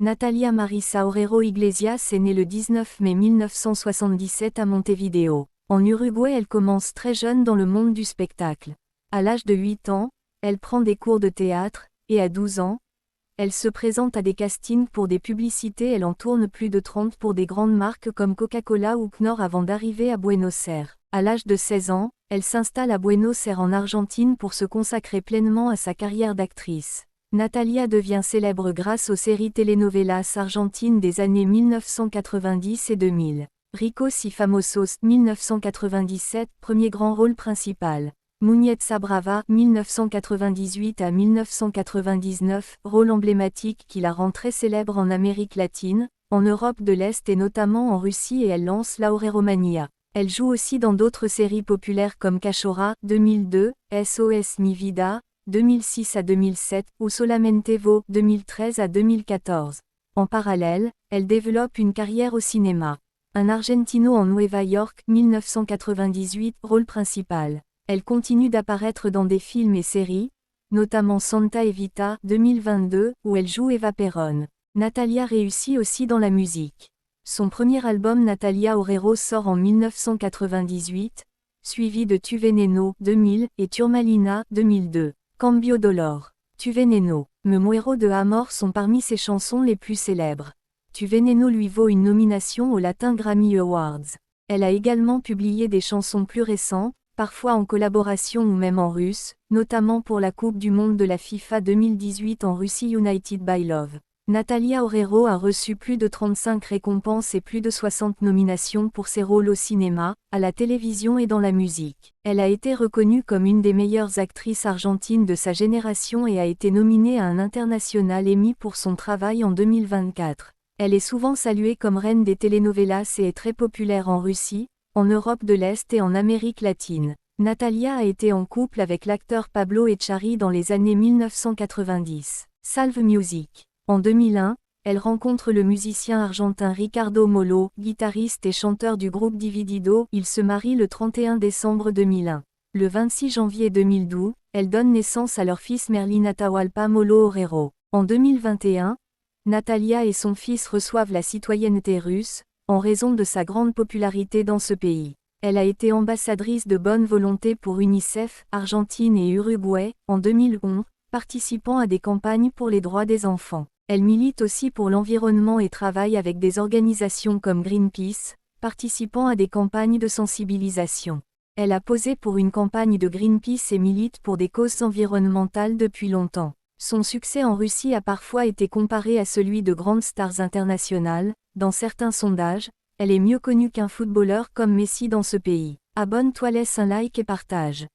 Natalia Marisa Oreiro Iglesias est née le 19 mai 1977 à Montevideo. En Uruguay, elle commence très jeune dans le monde du spectacle. À l'âge de 8 ans, elle prend des cours de théâtre, et à 12 ans, elle se présente à des castings pour des publicités. Elle en tourne plus de 30 pour des grandes marques comme Coca-Cola ou Knorr avant d'arriver à Buenos Aires. À l'âge de 16 ans, elle s'installe à Buenos Aires en Argentine pour se consacrer pleinement à sa carrière d'actrice. Natalia devient célèbre grâce aux séries telenovelas argentines des années 1990 et 2000. Ricos y Famosos, 1997, premier grand rôle principal. Muñeca Brava, 1998 à 1999, rôle emblématique qui la rend très célèbre en Amérique latine, en Europe de l'Est et notamment en Russie, et elle lance la Oreromania. Elle joue aussi dans d'autres séries populaires comme Cachorra, 2002, SOS Mi Vida, 2006 à 2007, ou Solamente Vos, 2013 à 2014. En parallèle, elle développe une carrière au cinéma. Un Argentino en Nueva York, 1998, rôle principal. Elle continue d'apparaître dans des films et séries, notamment Santa Evita, 2022, où elle joue Eva Perón. Natalia réussit aussi dans la musique. Son premier album Natalia Oreiro sort en 1998, suivi de Tu Veneno, 2000, et Turmalina, 2002. Cambio Dolor. Tu Veneno, Me Muero de Amor sont parmi ses chansons les plus célèbres. Tu Veneno lui vaut une nomination aux Latin Grammy Awards. Elle a également publié des chansons plus récentes, parfois en collaboration ou même en russe, notamment pour la Coupe du Monde de la FIFA 2018 en Russie. United by Love. Natalia Oreiro a reçu plus de 35 récompenses et plus de 60 nominations pour ses rôles au cinéma, à la télévision et dans la musique. Elle a été reconnue comme une des meilleures actrices argentines de sa génération et a été nominée à un International Emmy pour son travail en 2024. Elle est souvent saluée comme reine des telenovelas et est très populaire en Russie, en Europe de l'Est et en Amérique latine. Natalia a été en couple avec l'acteur Pablo Echarri dans les années 1990. Salve Music. En 2001, elle rencontre le musicien argentin Ricardo Mollo, guitariste et chanteur du groupe Dividido. Ils se marient le 31 décembre 2001. Le 26 janvier 2012, elle donne naissance à leur fils Merlin Atahualpa Mollo Oreiro. En 2021, Natalia et son fils reçoivent la citoyenneté russe, en raison de sa grande popularité dans ce pays. Elle a été ambassadrice de bonne volonté pour UNICEF, Argentine et Uruguay, en 2011, participant à des campagnes pour les droits des enfants. Elle milite aussi pour l'environnement et travaille avec des organisations comme Greenpeace, participant à des campagnes de sensibilisation. Elle a posé pour une campagne de Greenpeace et milite pour des causes environnementales depuis longtemps. Son succès en Russie a parfois été comparé à celui de grandes stars internationales. Dans certains sondages, elle est mieux connue qu'un footballeur comme Messi dans ce pays. Abonne-toi, laisse un like et partage.